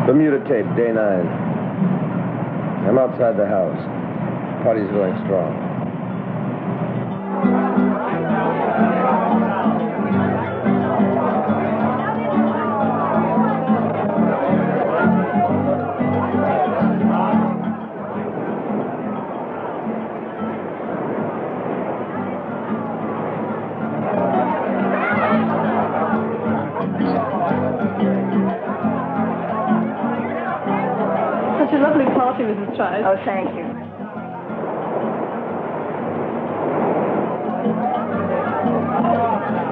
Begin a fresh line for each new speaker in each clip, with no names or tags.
Bermuda tape, day 9. I'm outside the house. Party's going strong.
Such a lovely party, Mrs. Trice.
Oh, thank you.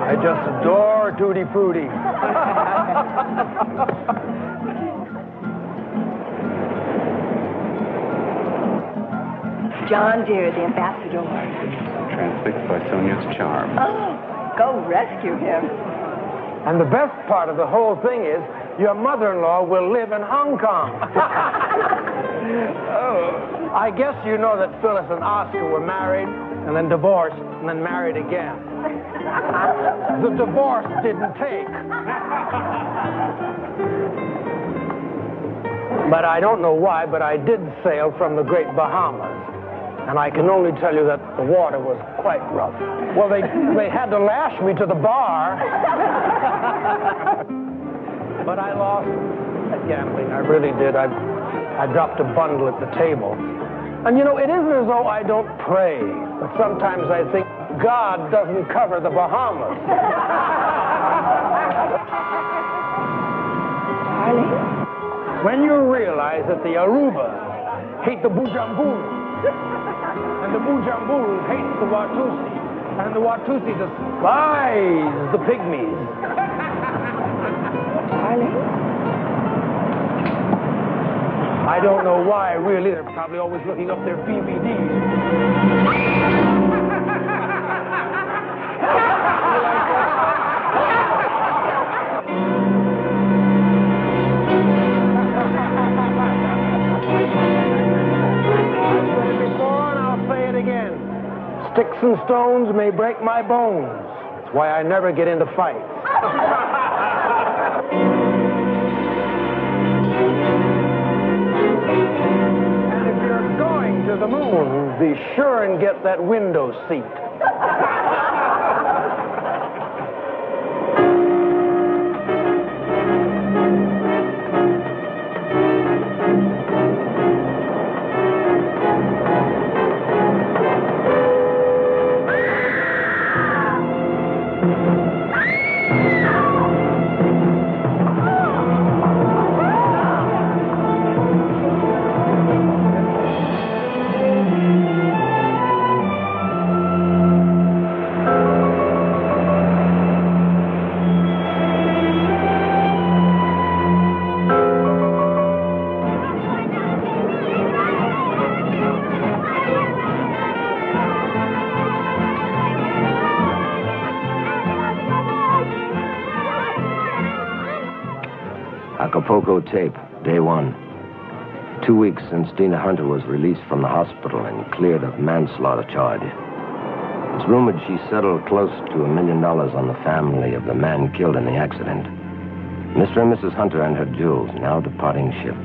I just adore Tutti Frutti.
John, dear, the ambassador.
Transfixed by Sonia's charm.
Oh, go rescue him.
And the best part of the whole thing is your mother-in-law will live in Hong Kong. Oh, I guess you know that Phyllis and Oscar were married and then divorced and then married again. The divorce didn't take. But I don't know why, but I did sail from the Great Bahamas. And I can only tell you that the water was quite rough. Well, they had to lash me to the bar. But I lost at gambling. I really did. I dropped a bundle at the table. And you know, it isn't as though I don't pray. But sometimes I think God doesn't cover the Bahamas.
Darling?
When you realize that the Arubas hate the Bujamburu, and the Bujamburu hates the Watusi, and the Watusi despise the Pygmies.
Darling?
I don't know why, really. They're probably always looking up their BVDs. Sticks and stones may break my bones. That's why I never get into fights. And if you're going to the moon, be sure and get that window seat.
Acapulco tape, day 1. 2 weeks since Dina Hunter was released from the hospital and cleared of manslaughter charge. It's rumored she settled close to $1 million on the family of the man killed in the accident. Mr. and Mrs. Hunter and her jewels now departing ship.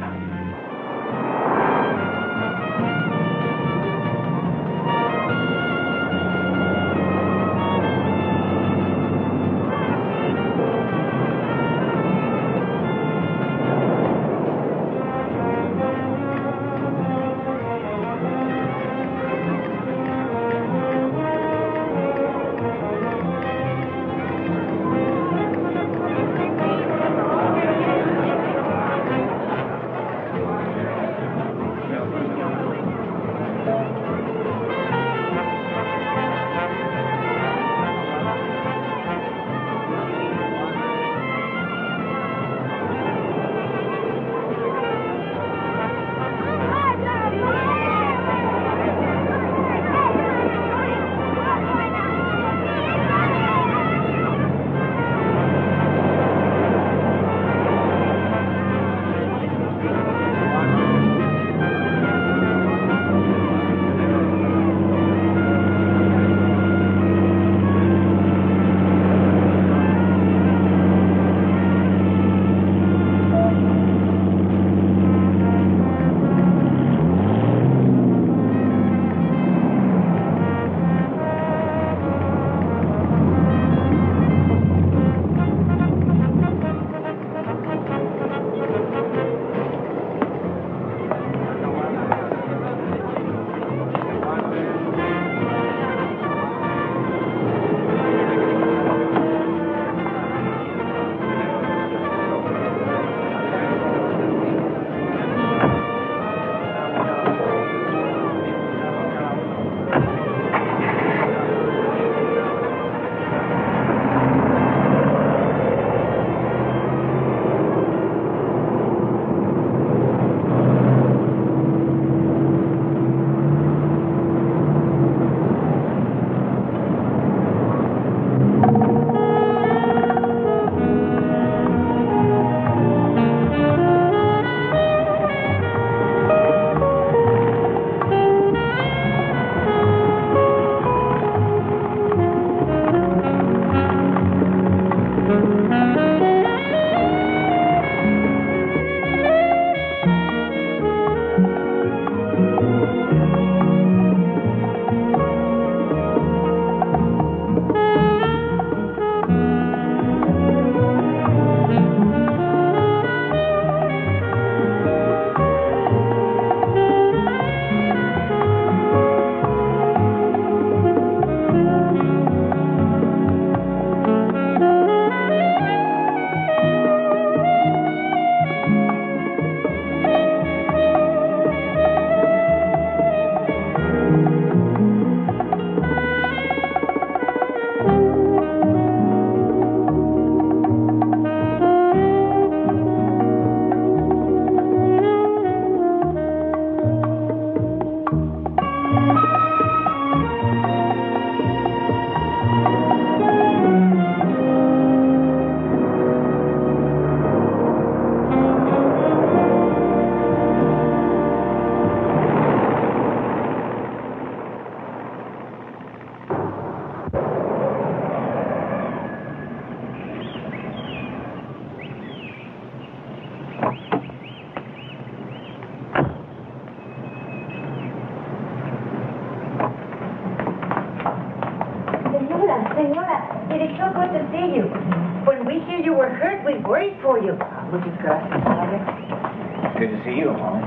Kurt, we wait for you.
Muchas gracias, Maria.
Good to see you, Molly.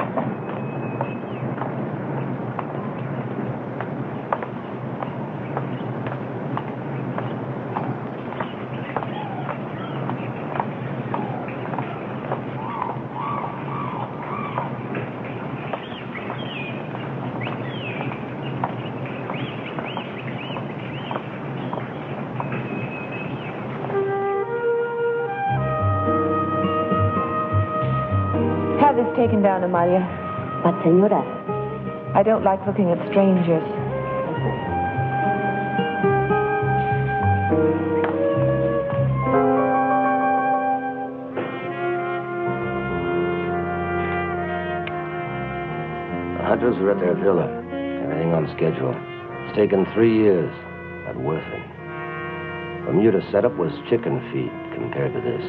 Have this taken down, Amalia.
But, senora,
I don't like looking at strangers.
The hunters are at their villa. Everything on schedule. It's taken 3 years, but worth it. Bermuda setup was chicken feed compared to this.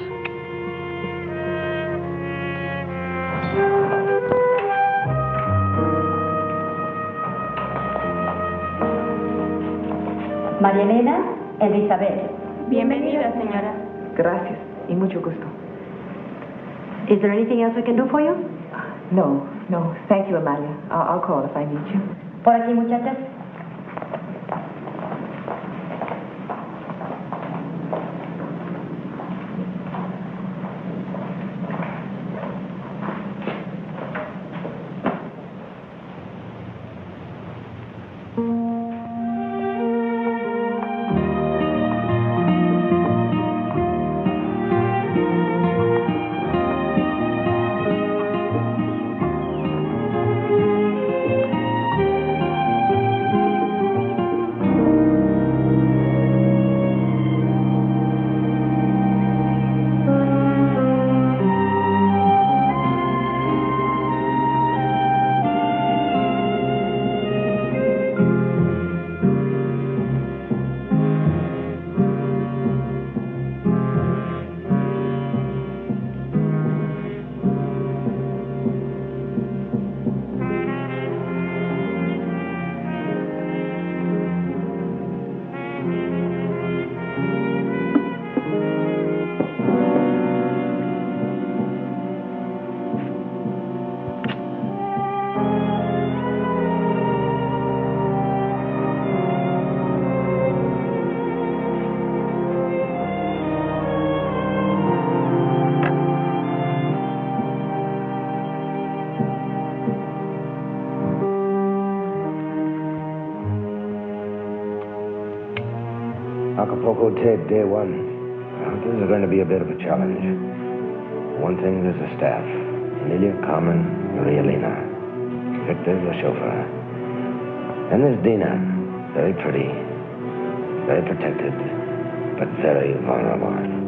María Elena, Elizabeth.
Bienvenida, señora. Gracias, y mucho gusto.
Is there anything else we can do for you?
No. Thank you, Amalia. I'll call if I need you.
Por aquí, muchachas.
Acapulco, Ted, day one. Well, this is going to be a bit of a challenge. One thing, there's a staff. Emilia, Carmen, Maria Elena. Victor, the chauffeur. And there's Dina. Very pretty. Very protected. But very vulnerable.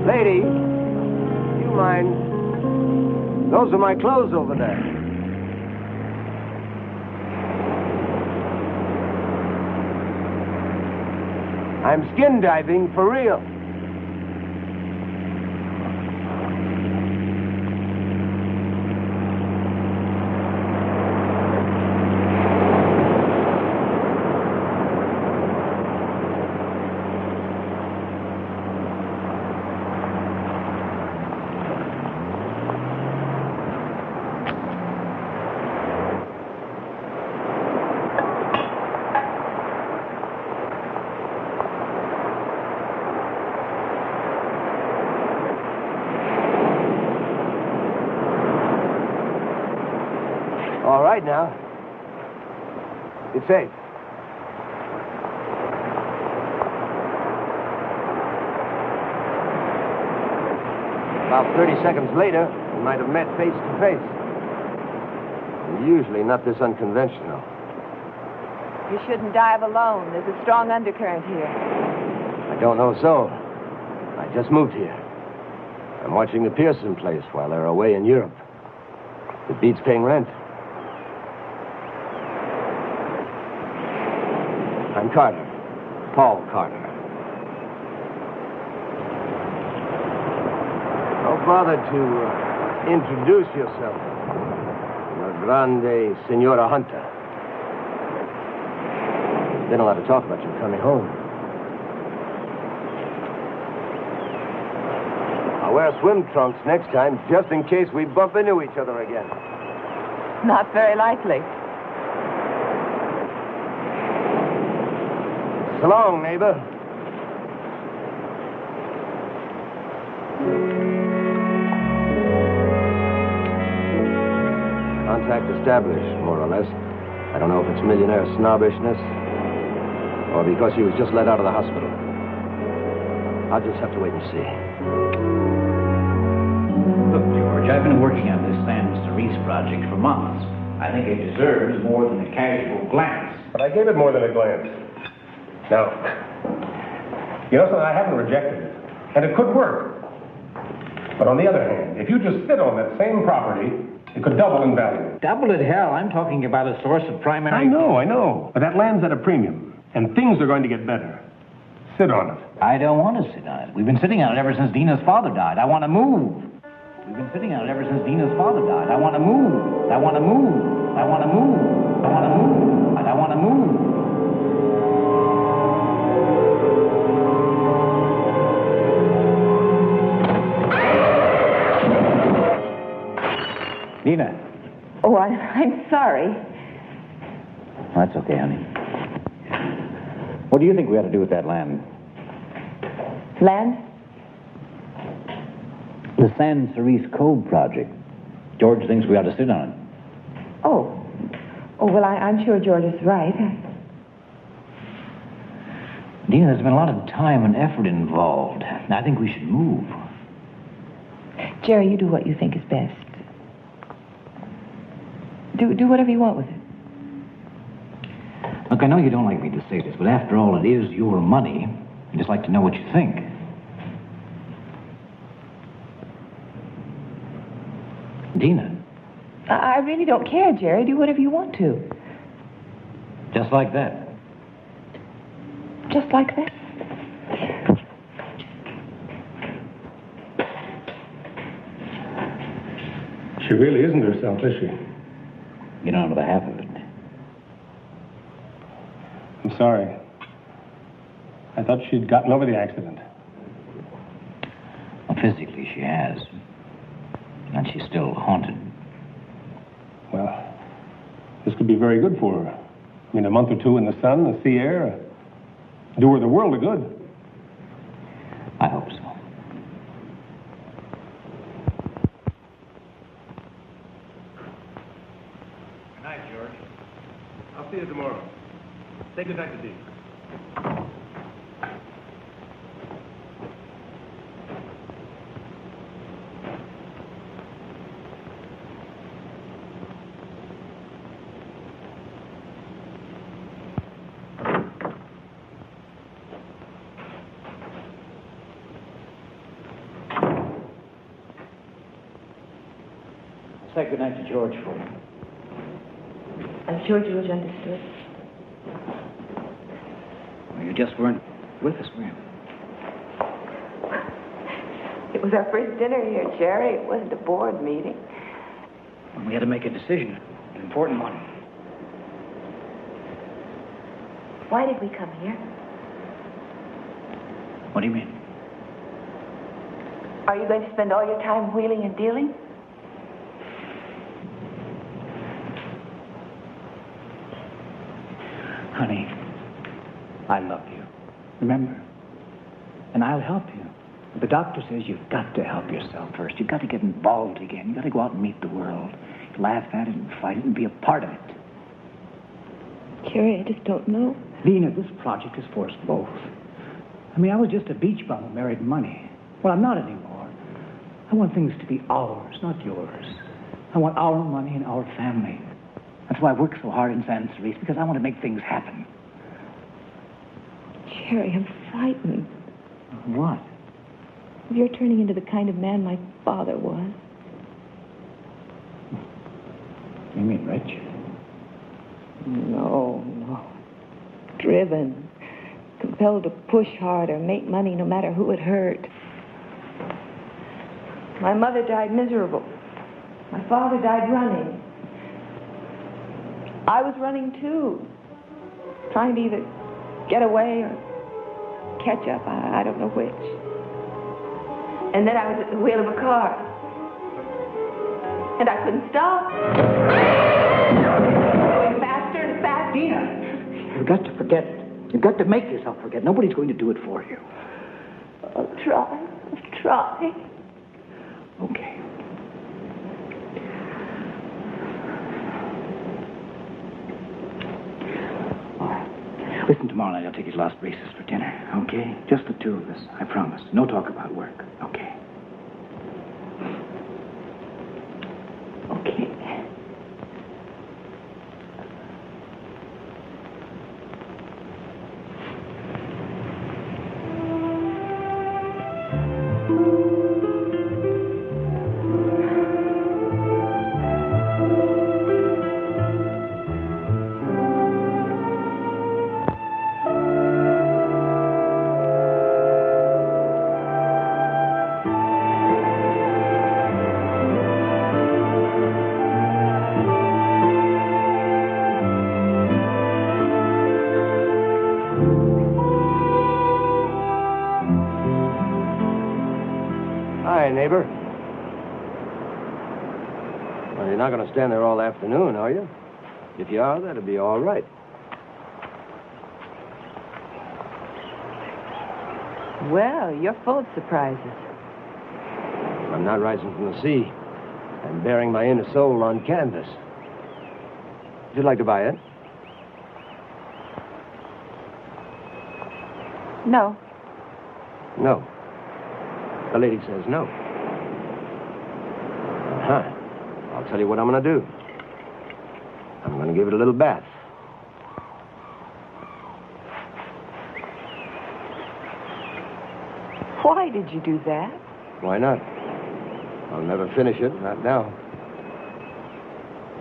Lady, you mind? Those are my clothes over there. I'm skin diving for real.
right now. It's safe. About 30 seconds later, we might have met face to face. Usually not this unconventional.
You shouldn't dive alone. There's a strong undercurrent here.
I don't know so. I just moved here. I'm watching the Pearson place while they're away in Europe. It beats paying rent. I'm Carter. Paul Carter. Don't bother to introduce yourself. Grande Senora Hunter. Been a lot of talk about you coming home. I'll wear swim trunks next time, just in case we bump into each other again.
Not very likely.
So long, neighbor. Contact established, more or less. I don't know if it's millionaire snobbishness or because he was just let out of the hospital. I'll just have to wait and see.
Look, George, I've been working on this San Cerise project for months. I think it deserves more than a casual glance.
But I gave it more than a glance. Now, you know something, I haven't rejected it. And it could work. But on the other hand, if you just sit on that same property, it could double in value.
Double it, hell. I'm talking about a source of primary...
I know. But that land's at a premium. And things are going to get better. Sit on it.
I don't want to sit on it. We've been sitting on it ever since Dina's father died. I want to move. We've been sitting on it ever since Dina's father died. I want to move. I want to move. I want to move. I want to move. I want to move. Dina.
Oh, I'm sorry.
That's okay, honey. What do you think we ought to do with that land?
Land?
The San Cerise Cove project. George thinks we ought to sit on it.
Oh, well, I'm sure George is right.
Dina, there's been a lot of time and effort involved. I think we should move.
Jerry, you do what you think is best. Do whatever you want with it.
Look, I know you don't like me to say this, but after all, it is your money. I'd just like to know what you think. Dina.
I really don't care, Jerry. Do whatever you want to.
Just like that.
Just like that.
She really isn't herself, is she?
You don't know the half of it.
I'm sorry. I thought she'd gotten over the accident.
Well, physically, she has. And she's still haunted.
Well, this could be very good for her. I mean, a month or two in the sun, the sea air, do her the world of good.
I hope so.
Good night, George. I'll see you tomorrow. Say good night to Dee.
Say good night to George for me.
I'm sure George understood.
Well, you just weren't with us, were you?
It was our first dinner here, Jerry. It wasn't a board meeting.
We had to make a decision, an important one.
Why did we come here?
What do you mean?
Are you going to spend all your time wheeling and dealing?
Honey, I love you. Remember? And I'll help you. The doctor says you've got to help yourself first. You've got to get involved again. You've got to go out and meet the world. Laugh at it and fight it and be a part of it.
Jerry, I just don't know.
Lena, this project is for us both. I mean, I was just a beach bum who married money. Well, I'm not anymore. I want things to be ours, not yours. I want our money and our family. That's why I work so hard in San Cerise, because I want to make things happen.
Jerry, I'm frightened.
What?
You're turning into the kind of man my father was.
You mean rich?
No. Driven. Compelled to push harder, make money no matter who it hurt. My mother died miserable. My father died running. I was running too. Trying to either get away or catch up. I don't know which. And then I was at the wheel of a car. And I couldn't stop. Going faster and faster.
Dina, you've got to forget. You've got to make yourself forget. Nobody's going to do it for you.
I'll try.
Okay. All right. Listen, tomorrow night I'll take his last braces for dinner, okay? Just the two of us, I promise. No talk about work, okay?
Okay.
Hi, neighbor. Well, you're not going to stand there all afternoon, are you? If you are, that'll be all right.
Well, you're full of surprises.
I'm not rising from the sea. I'm bearing my inner soul on canvas. Would you like to buy it?
No.
No. The lady says no. Uh-huh. I'll tell you what I'm going to do. I'm going to give it a little bath.
Why did you do that?
Why not? I'll never finish it, not now.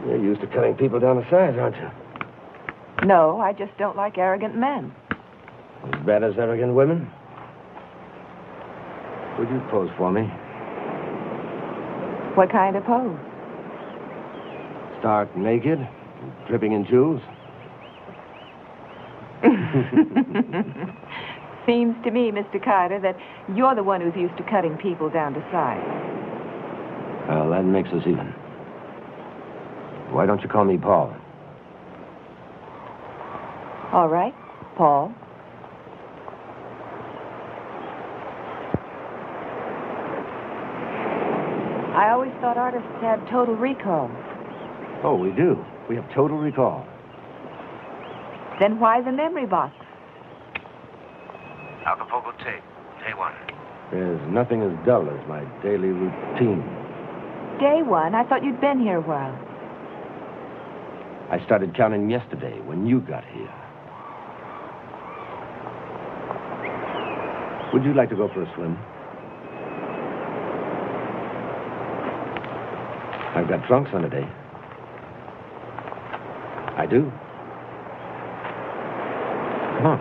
You're used to cutting people down to size, aren't you?
No, I just don't like arrogant men.
As bad as arrogant women? Would you pose for me?
What kind of pose?
Stark naked, dripping in jewels?
Seems to me, Mr. Carter, that you're the one who's used to cutting people down to size.
Well, that makes us even. Why don't you call me Paul?
All right, Paul. I always thought artists had total recall.
Oh, we do. We have total recall.
Then why the memory box?
Acapulco tape, day one. There's nothing as dull as my daily routine.
Day one? I thought you'd been here a while.
I started counting yesterday when you got here. Would you like to go for a swim? I've got trunks on today. I do. Come on.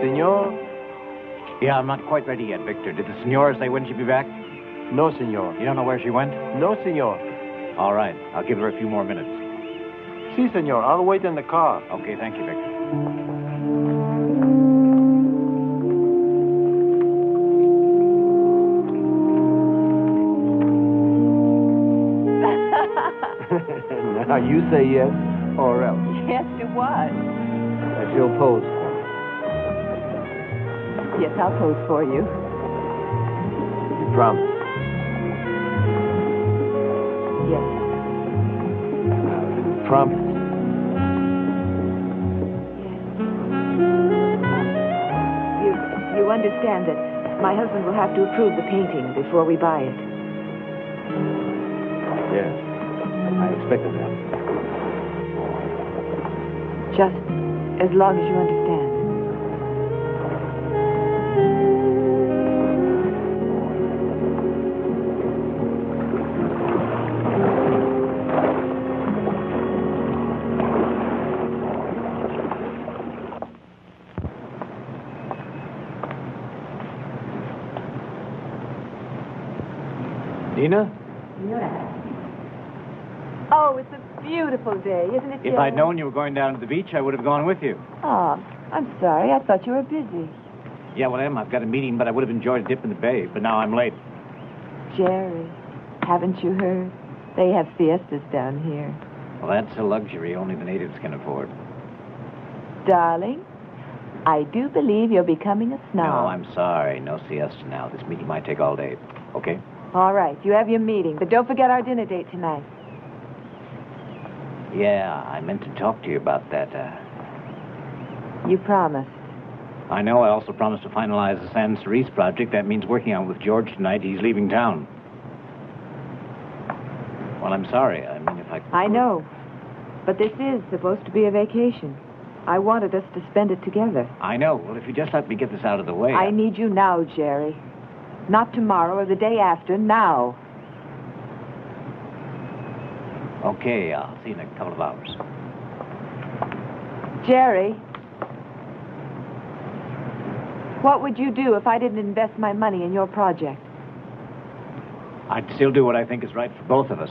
Senor?
Yeah, I'm not quite ready yet, Victor. Did the senora say when she'd be back?
No, senor.
You don't know where she went?
No, senor.
All right. I'll give her a few more minutes.
Si, senor. I'll wait in the car.
Okay, thank you, Victor.
Now, you say yes or else.
Yes, it was.
That you'll pose for me.
Yes, I'll pose for you.
You promise?
Yes.
You promise?
You understand that my husband will have to approve the painting before we buy it.
Yes. I expected that.
Just as long as you understand.
Dina?
Oh, it's a beautiful day, isn't it?
If I'd known you were going down to the beach, I would have gone with you.
Oh, I'm sorry. I thought you were busy.
Yeah, well, I've got a meeting, but I would have enjoyed a dip in the bay. But now I'm late.
Jerry, haven't you heard? They have fiestas down here.
Well, that's a luxury only the natives can afford.
Darling, I do believe you're becoming a snob.
No, I'm sorry. No siesta now. This meeting might take all day. Okay?
All right, you have your meeting, but don't forget our dinner date tonight.
Yeah, I meant to talk to you about that.
You promised.
I know. I also promised to finalize the San Cerise project. That means working on it with George tonight. He's leaving town. Well, I'm sorry. I mean, if
I know. But this is supposed to be a vacation. I wanted us to spend it together.
I know. Well, if you just let me get this out of the way...
I need you now, Jerry. Not tomorrow or the day after, now.
Okay, I'll see you in a couple of hours.
Jerry, what would you do if I didn't invest my money in your project?
I'd still do what I think is right for both of us.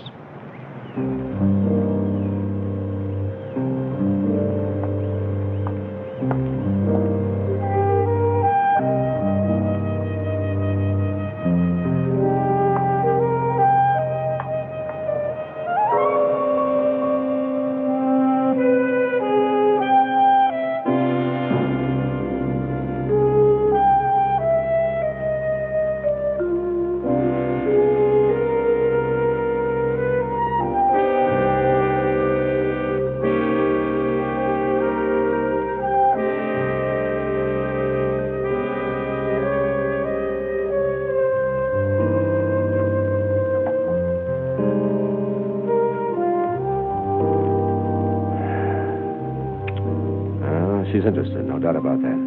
She's interested, no doubt about that.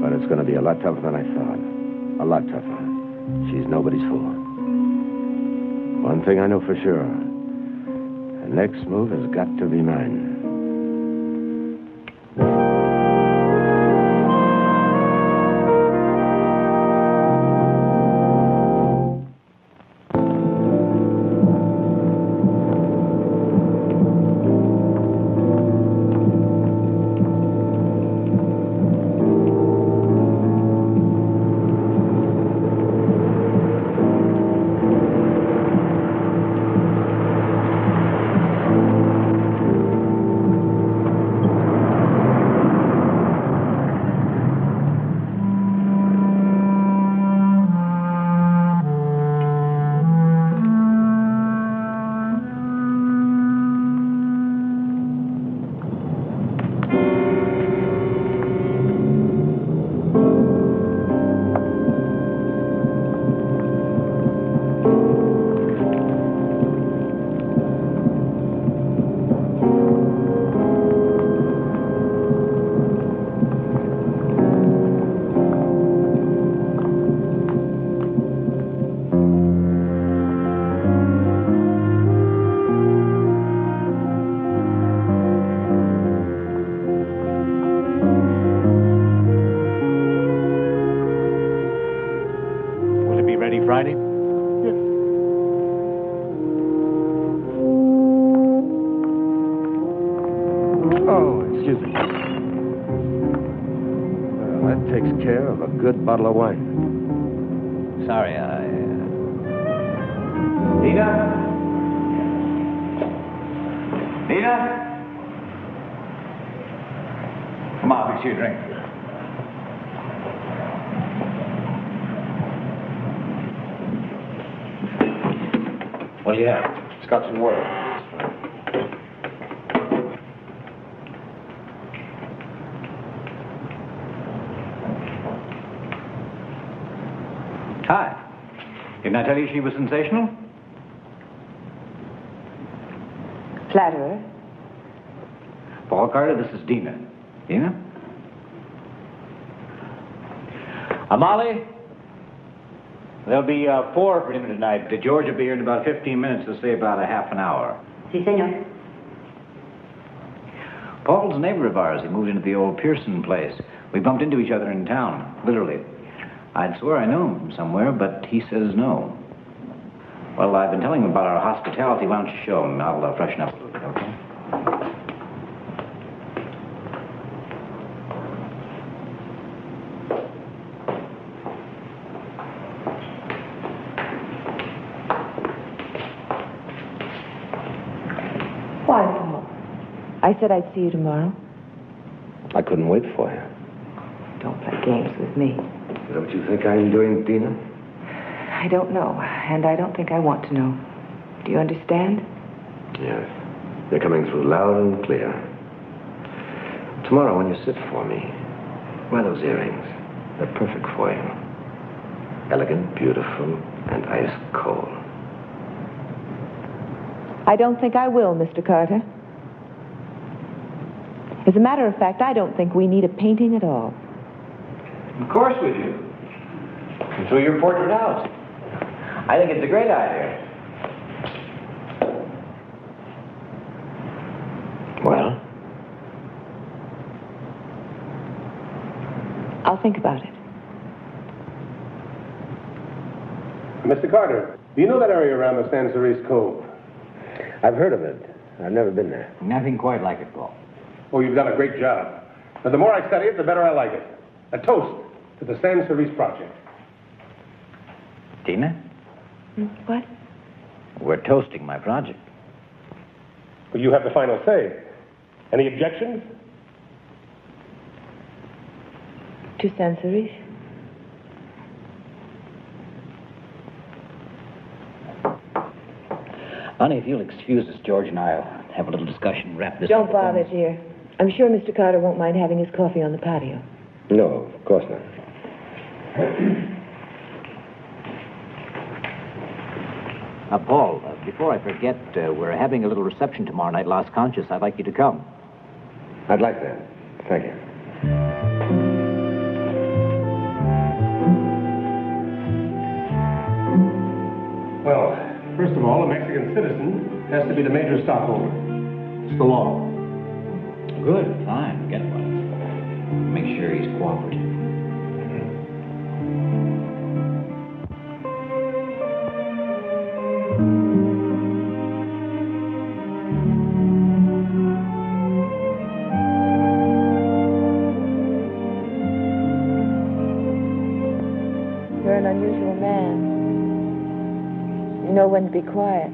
But it's going to be a lot tougher than I thought. A lot tougher. She's nobody's fool. One thing I know for sure. The next move has got to be mine. Oh, excuse me. Well, that takes care of a good bottle of wine.
Sorry, Nina? Nina? Come on, fix you a drink. What do you have?
Scotch and water.
Hi. Didn't I tell you she was sensational?
Flatterer.
Paul Carter, this is Dina. Dina? Molly? There'll be 4 for dinner tonight. George will be here in about 15 minutes. He'll stay about a half an hour.
Si, senor.
Paul's a neighbor of ours. He moved into the old Pearson place. We bumped into each other in town, literally. I'd swear I know him from somewhere, but he says no. Well, I've been telling him about our hospitality. Why don't you show him? I'll freshen up a little bit, okay?
Why, Paul? I said I'd see you tomorrow.
I couldn't wait for you.
Don't play games with me.
Is that what you think I'm doing, Dina?
I don't know, and I don't think I want to know. Do you understand?
Yes. They're coming through loud and clear. Tomorrow, when you sit for me, wear those earrings. They're perfect for you. Elegant, beautiful, and ice cold.
I don't think I will, Mr. Carter. As a matter of fact, I don't think we need a painting at all.
Of course we do. And throw your portrait out. I think it's a great idea.
Well?
I'll think about it.
Mr. Carter, do you know that area around the San Cerise Cove?
I've heard of it. I've never been there.
Nothing quite like it, Paul.
Oh, you've done a great job. But the more I study it, the better I like it. A toast to the San Cerise Project.
Tina?
What?
We're toasting my project.
Well, you have the final say. Any objections?
To San Cerise?
Honey, if you'll excuse us, George and I'll have a little discussion, wrap this
Don't
up.
bother, dear. I'm sure Mr. Carter won't mind having his coffee on the patio.
No, of course not.
Paul, before I forget, we're having a little reception tomorrow night, Las Conchas. I'd like you to come.
I'd like that. Thank you.
Well, first of all, a Mexican citizen has to be the major stockholder. It's the law.
Good, fine, get one. Make sure he's cooperative.
You're an unusual man. You know when to be quiet.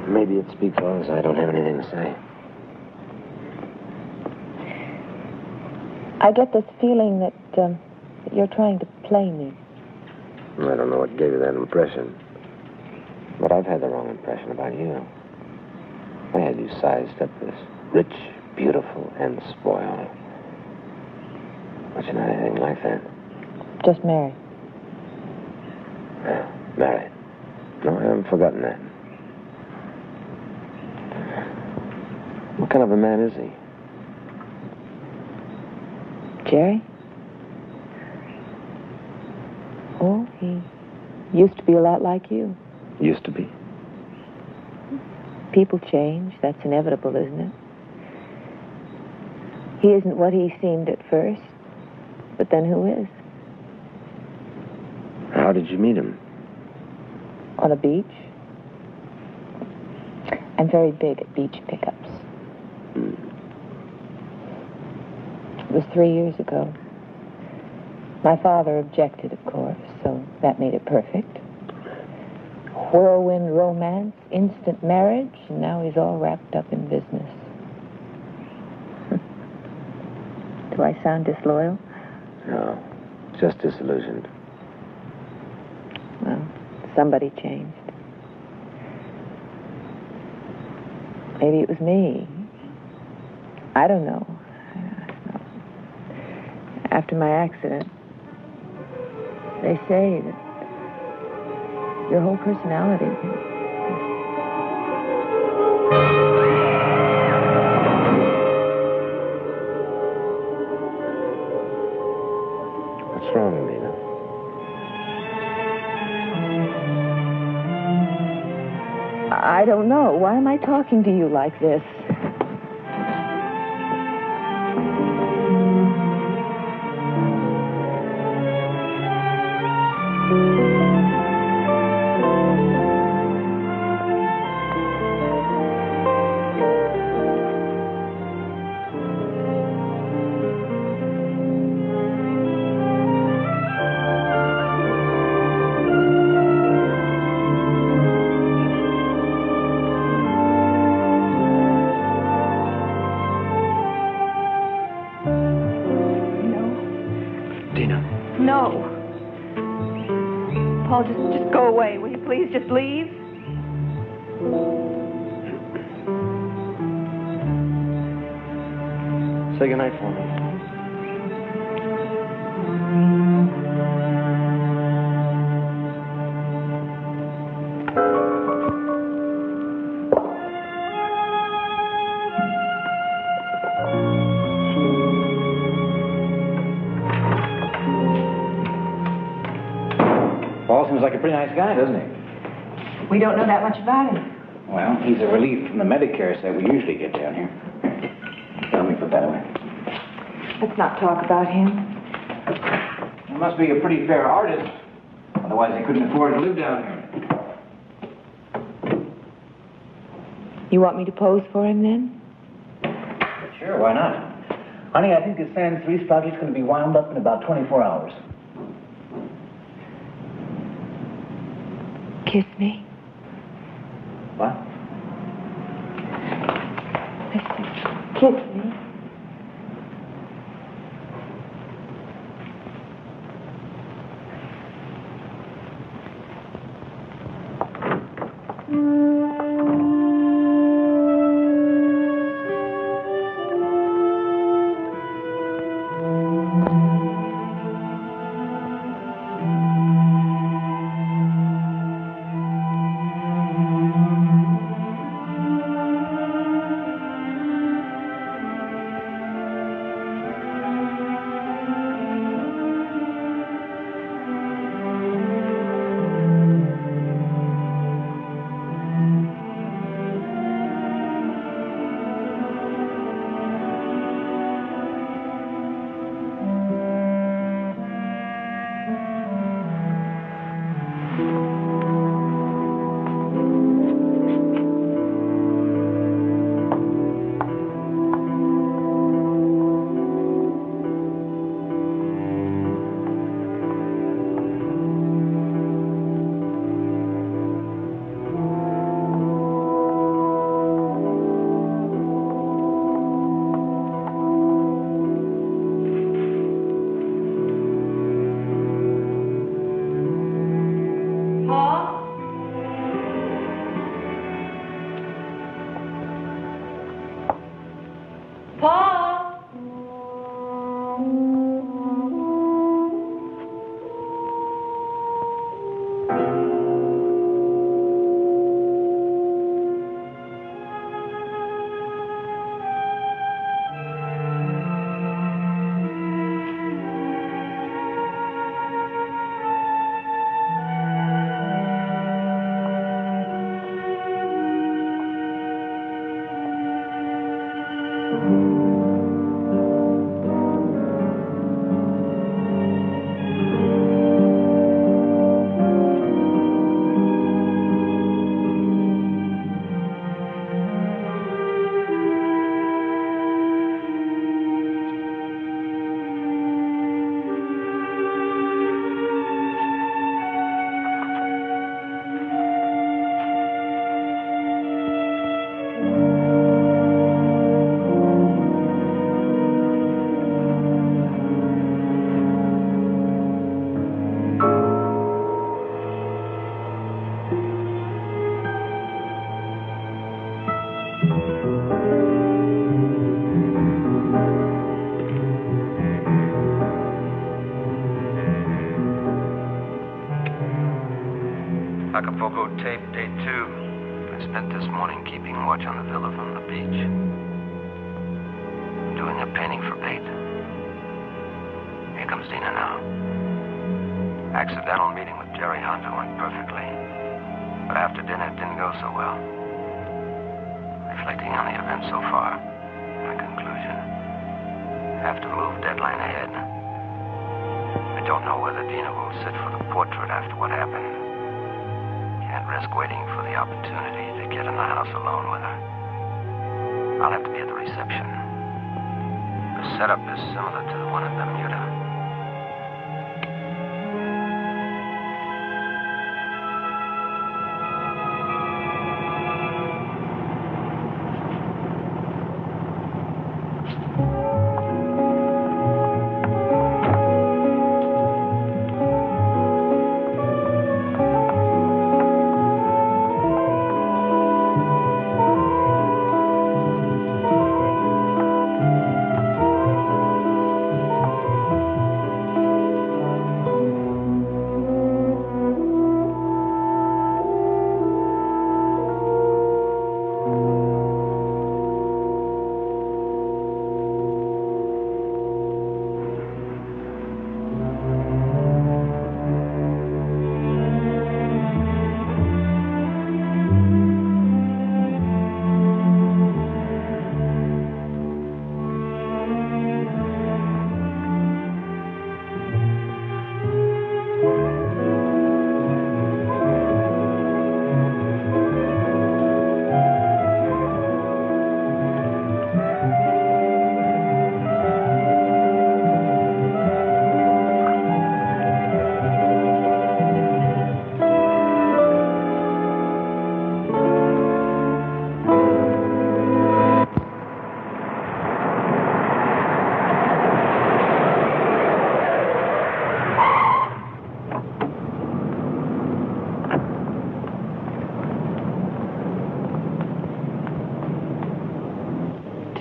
Maybe it's because I don't have anything to say.
I get this feeling that you're trying to play me.
I don't know what gave you that impression. But I've had the wrong impression about you. I had you sized up as rich, beautiful, and spoiled. But you're not anything like that.
Just married.
Married. No, I haven't forgotten that. What kind of a man is he?
Jerry? Oh, he used to be a lot like you.
Used to be.
People change. That's inevitable, isn't it? He isn't what he seemed at first. But then who is?
How did you meet him?
On a beach. I'm very big at beach pickups. It was 3 years ago. My father objected, of course, so that made it perfect. Whirlwind romance, instant marriage, and now he's all wrapped up in business. Do I sound disloyal?
No, just disillusioned.
Well, somebody changed. Maybe it was me. I don't know. After my accident, they say that your whole personality
What's wrong, Nina?
I don't know. Why am I talking to you like this? No. Paul, just go away. Will you please just leave?
Say goodnight for me.
Paul seems like a pretty nice guy, doesn't he?
We don't know that much about him.
Well, he's a relief from the Medicare set we usually get down here. Tell me for that way.
Let's not talk about him.
He must be a pretty fair artist. Otherwise, he couldn't afford to live down here.
You want me to pose for him then?
Sure, why not? Honey, I think the Sand 3 project's going to be wound up in about 24 hours.
Kiss me.
What?
Listen. Kiss me.
tape day 2. I spent this morning keeping watch on the villa from the beach. Doing a painting for bait. Here comes Dina now. Accidental meeting with Jerry Hunter went perfectly. But after dinner, it didn't go so well. Reflecting on the events so far, my conclusion. Have to move deadline ahead. I don't know whether Dina will sit for the portrait after what happened. Can't risk waiting for the opportunity to get in the house alone with her. I'll have to be at the reception. The setup is similar to the one in Bermuda.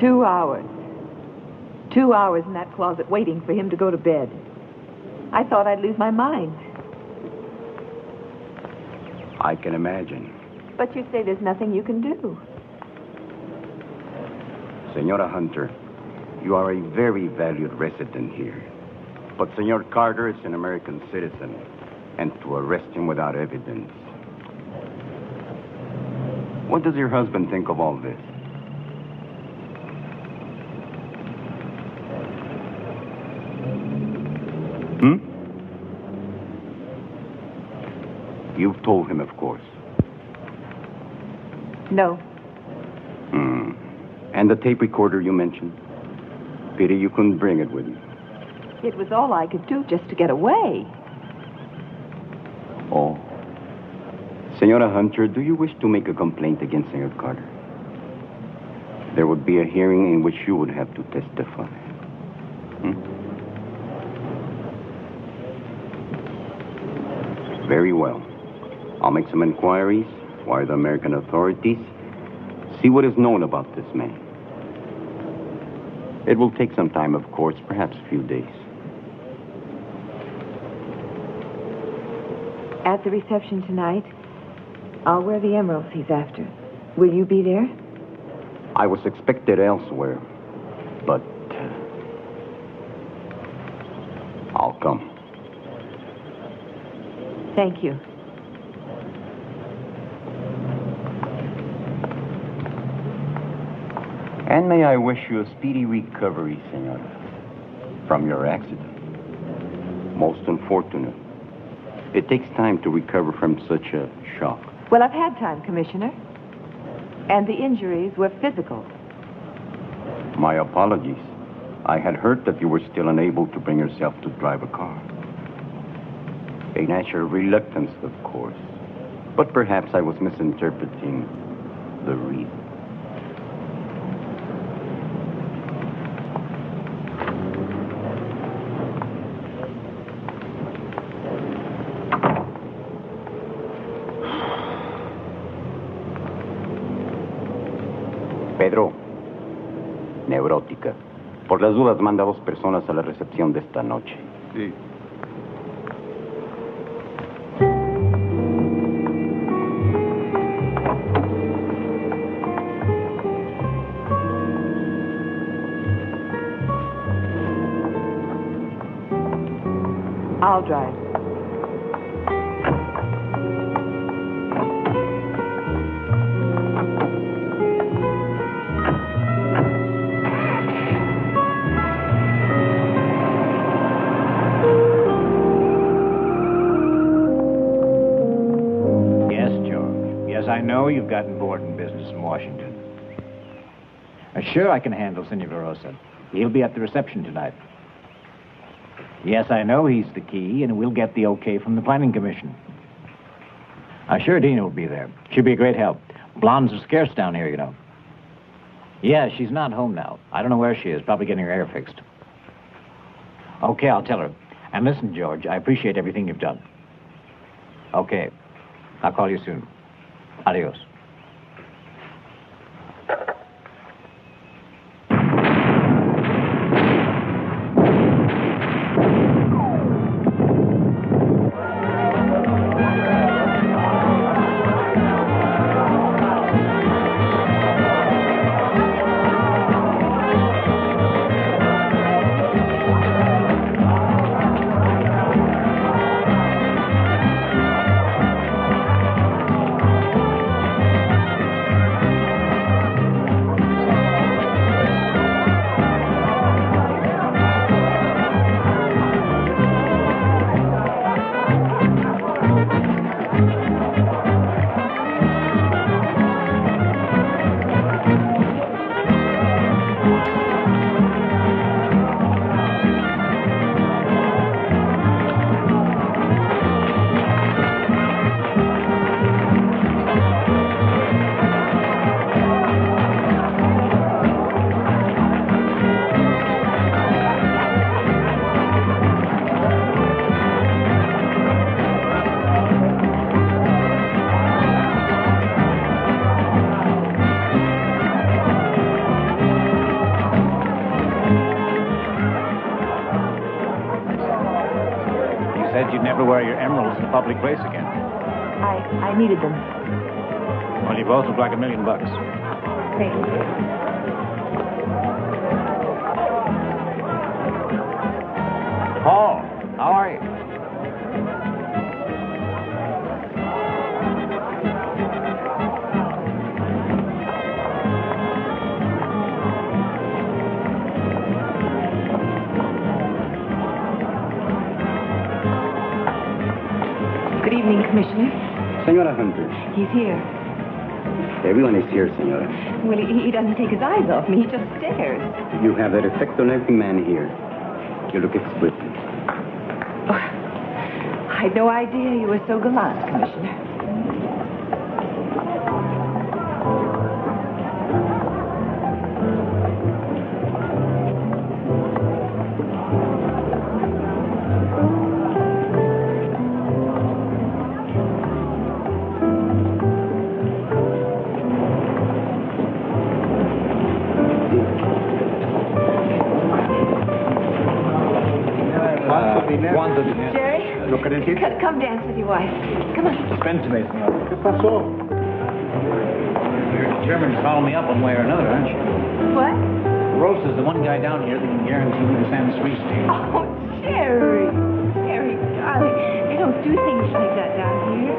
$2. 2 hours in that closet waiting for him to go to bed. I thought I'd lose my mind.
I can imagine.
But you say there's nothing you can do.
Senora Hunter, you are a very valued resident here. But Senor Carter is an American citizen, and to arrest him without evidence. What does your husband think of all this? You've told him, of course.
No.
And the tape recorder you mentioned? Pity you couldn't bring it with you.
It was all I could do just to get away.
Oh. Senora Hunter, do you wish to make a complaint against Senor Carter? There would be a hearing in which you would have to testify. Very well. I'll make some inquiries, wire the American authorities, see what is known about this man. It will take some time, of course, perhaps a few days.
At the reception tonight, I'll wear the emeralds he's after. Will you be there?
I was expected elsewhere, but I'll come.
Thank you.
And may I wish you a speedy recovery, Senora, from your accident. Most unfortunate. It takes time to recover from such a shock.
Well, I've had time, Commissioner. And the injuries were physical.
My apologies. I had heard that you were still unable to bring yourself to drive a car. A natural reluctance, of course. But perhaps I was misinterpreting the reason. Pedro, neurótica. Por las dudas, manda 2 personas a la recepción de esta noche. Sí.
I'll drive.
I know you've got important business in Washington. Sure, I can handle Senor Verosa. He'll be at the reception tonight. Yes, I know he's the key, and we'll get the okay from the Planning Commission. Sure, Dina will be there. She'll be a great help. Blondes are scarce down here, you know. Yeah, she's not home now. I don't know where she is. Probably getting her hair fixed. Okay, I'll tell her. And listen, George, I appreciate everything you've done. Okay. I'll call you soon. Adios. Public place again.
I needed them.
Well, you both look like $1 million.
Thank you.
Paul, how are you?
Good evening, Commissioner.
Senora Hunter.
He's here.
Everyone is here, Senora.
Well, he doesn't take his eyes off me. He just stares.
You have that effect on every man here. You look exquisite.
Oh, I had no idea you were so gallant, Commissioner. Come dance with your wife. Come on.
Dispensame, senor. ¿Qué pasó? You're determined to follow me up one way or another, aren't you?
What?
Rosa's the one guy down here that can guarantee me the San Luis deal.
Oh, Jerry. Jerry, darling. They don't do things like that down here.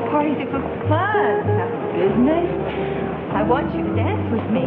Parties are for fun, not for business. I want you to dance with me.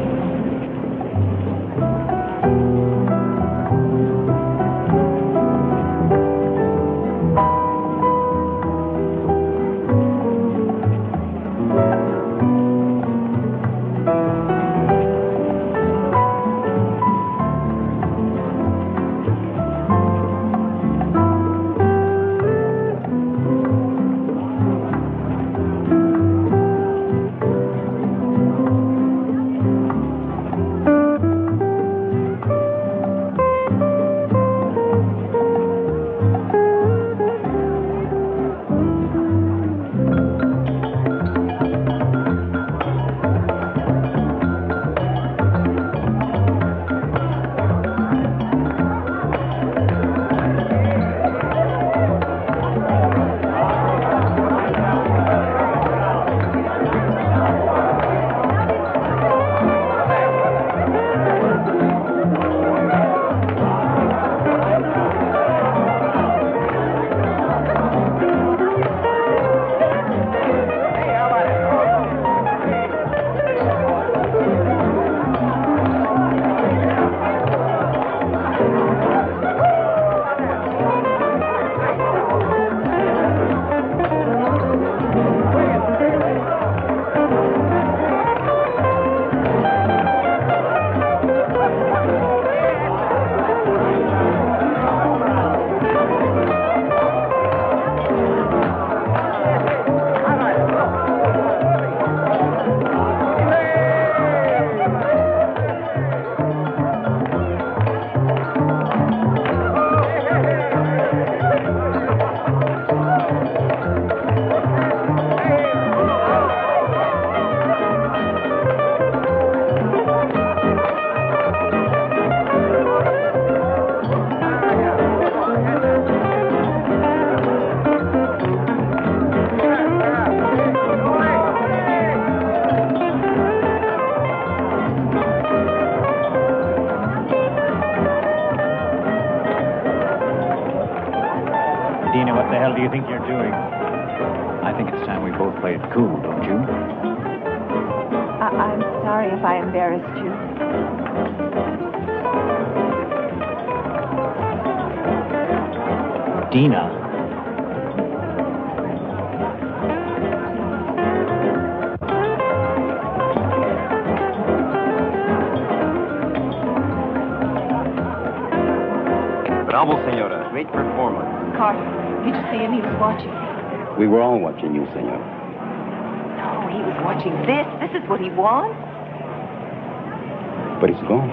do you think you're doing? I think it's time we both play it cool, don't you?
I'm sorry if I embarrassed you.
Dina.
Bravo, senora. Great performance.
Carter, did you see him? He was watching.
We were all watching you, senor.
No, he was watching this. This is what he wants.
But he's gone.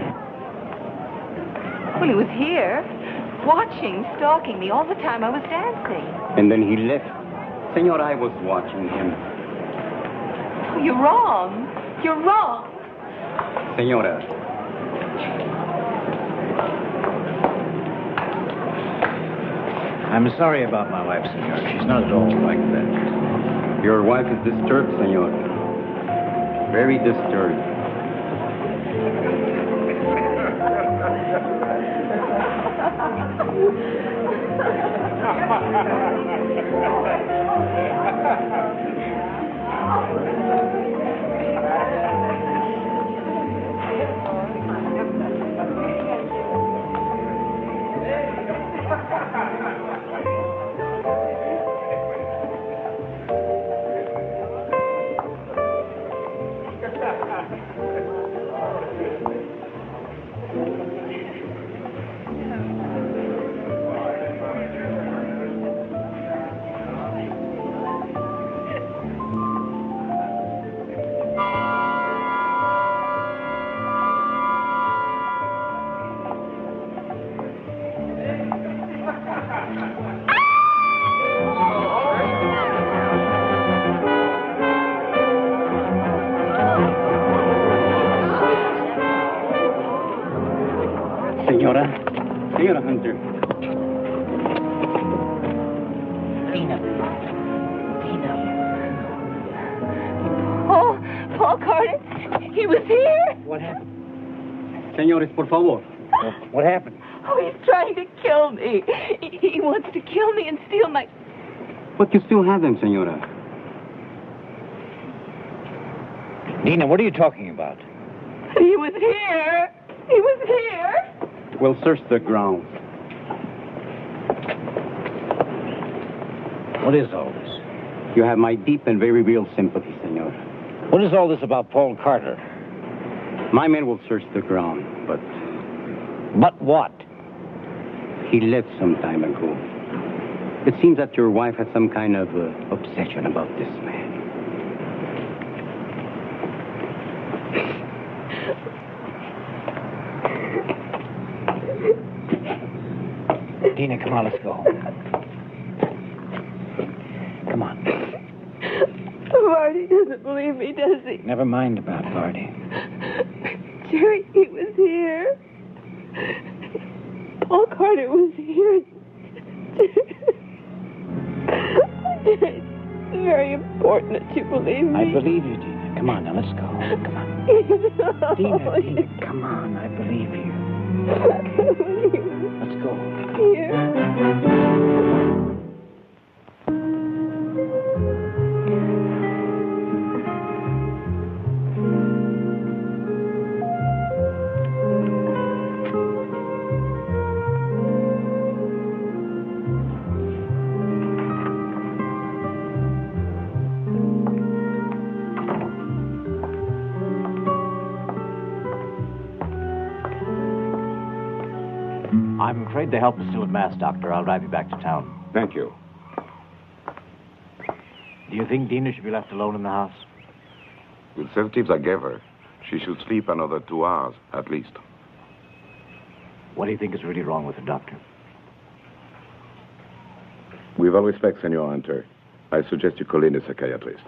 Well, he was here, watching, stalking me all the time I was dancing.
And then he left. Senor, I was watching him.
Oh, you're wrong. You're wrong.
Senora.
I'm sorry about my wife, senor. She's not at all like that.
Your wife is disturbed, senor. Very disturbed. Senora Hunter.
Dina.
Oh, Paul Carter, he was here.
What happened?
Senores, por favor.
What happened?
Oh, he's trying to kill me. He wants to kill me and steal my...
But you still have them, senora.
Dina, what are you talking about?
He was here. He was here.
We'll search the grounds.
What is all this?
You have my deep and very real sympathy, senor.
What is all this about Paul Carter?
My men will search the ground, but
But what?
he left some time ago. It seems that your wife has some kind of obsession about this man.
Dina, come on, let's go. Come on.
Marty doesn't believe me, does he?
Never mind about Vardy.
Jerry, he was here. Paul Carter was here. It's very important that you believe me.
I believe you, Dina. Come on, now, let's go. Come on. Dina, come on. I believe you. Let's go.
Here.
I'm afraid the help is still at Mass, Doctor. I'll drive you back to town.
Thank you.
Do you think Dina should be left alone in the house?
With sedatives I gave her, she should sleep another 2 hours, at least.
What do you think is really wrong with her, Doctor?
With all respect, Senor Hunter, I suggest you call in a psychiatrist.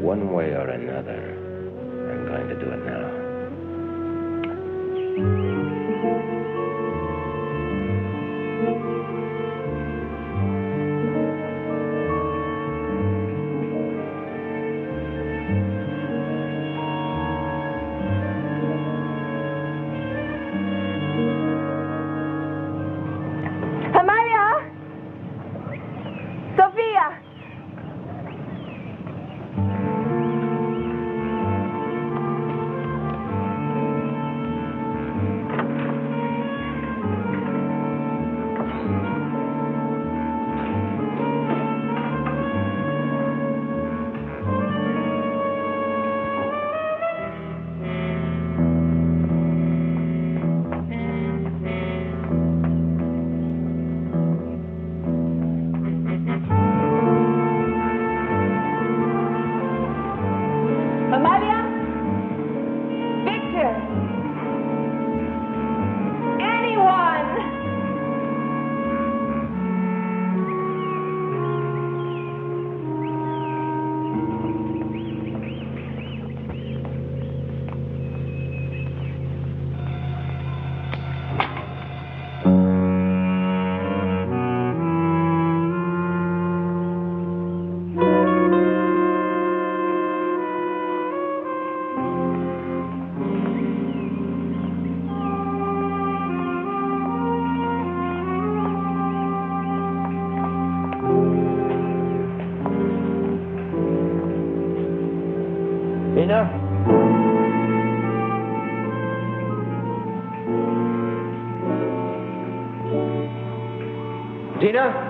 One way or another, I'm going to do it now.
Tina? Tina?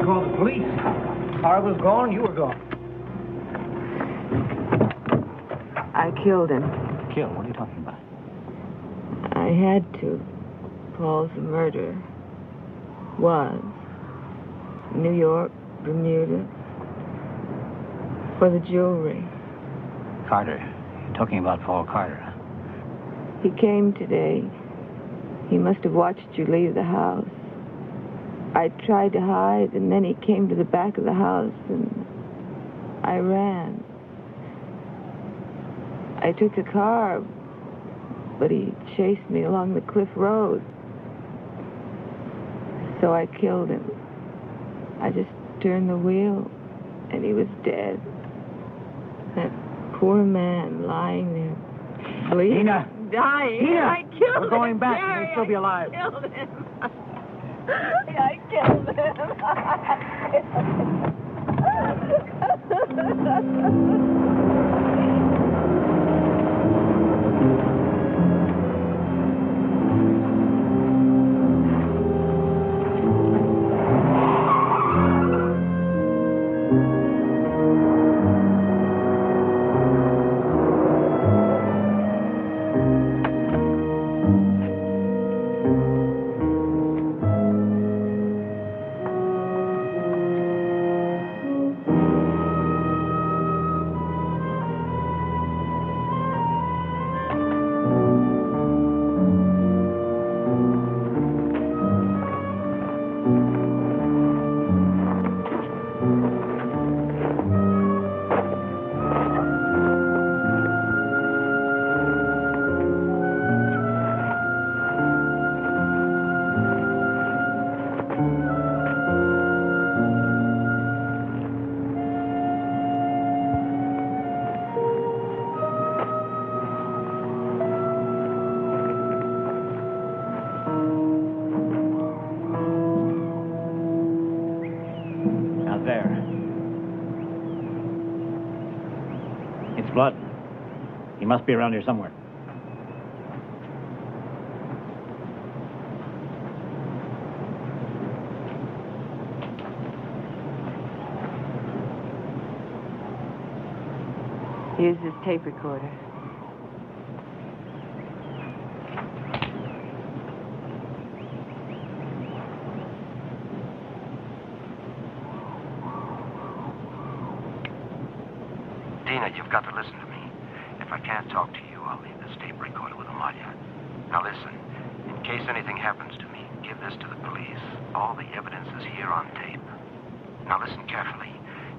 call the police. Car was gone, you were gone.
I killed him.
Kill? What are you talking about?
I had to. Paul's a murderer. Was. New York, Bermuda. For the jewelry.
Carter. You're talking about Paul Carter.
He came today. He must have watched you leave the house. I tried to hide, and then he came to the back of the house, and I ran. I took the car, but he chased me along the cliff road. So I killed him. I just turned the wheel, and he was dead. That poor man lying there, bleeding,
Tina!
dying.
Tina!
I killed him.
We're going back.
Jerry,
He may still be alive.
I killed him. I killed him.
Blood. He must be around here somewhere.
Here's his tape recorder.
Dina, you've got to listen to me. If I can't talk to you, I'll leave this tape recorder with Amalia. Now listen, in case anything happens to me, give this to the police. All the evidence is here on tape. Now listen carefully.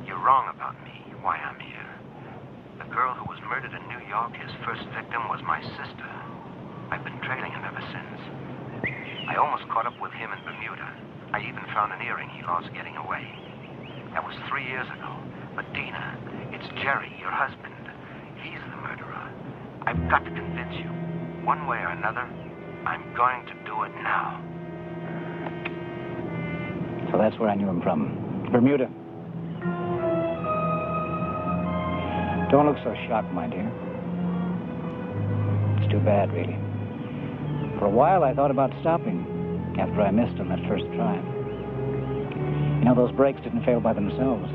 You're wrong about me, why I'm here. The girl who was murdered in New York, his first victim, was my sister. I've been trailing him ever since. I almost caught up with him in Bermuda. I even found an earring he lost getting away. That was 3 years ago. But Dina, it's Jerry, your husband. He's the murderer. I've got to convince you. One way or another, I'm going to do it now.
So that's where I knew him from. Bermuda. Don't look so shocked, my dear. It's too bad, really. For a while, I thought about stopping after I missed on that first try. You know, those brakes didn't fail by themselves.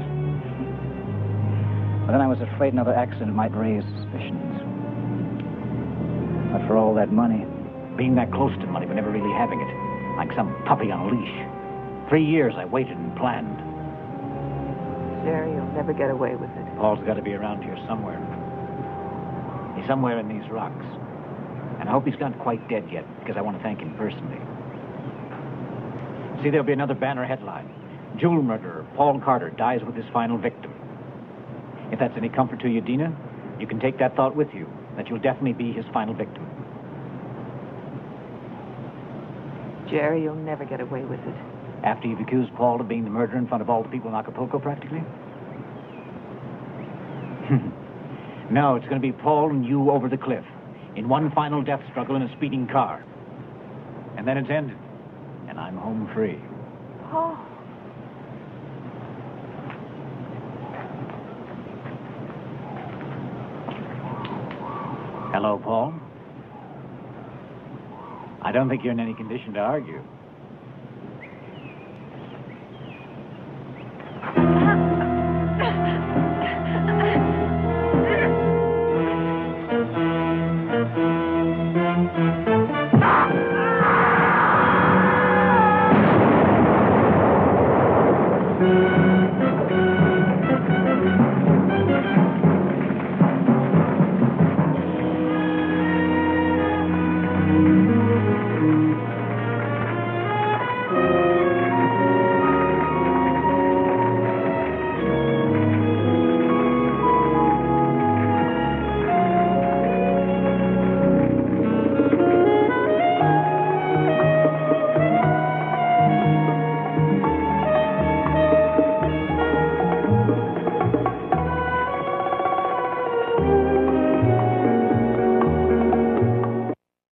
But then I was afraid another accident might raise suspicions. But for all that money, being that close to money but never really having it, like some puppy on a leash. 3 years I waited and planned.
Jerry, you'll never get away with it.
Paul's got to be around here somewhere. He's somewhere in these rocks. And I hope he's not quite dead yet, because I want to thank him personally. See, there'll be another banner headline. Jewel murderer Paul Carter dies with his final victim. If that's any comfort to you, Dina, you can take that thought with you, that you'll definitely be his final victim.
Jerry, you'll never get away with it.
After you've accused Paul of being the murderer in front of all the people in Acapulco, practically? No, it's going to be Paul and you over the cliff, in one final death struggle in a speeding car. And then it's ended, and I'm home free.
Paul.
Hello, Paul. I don't think you're in any condition to argue.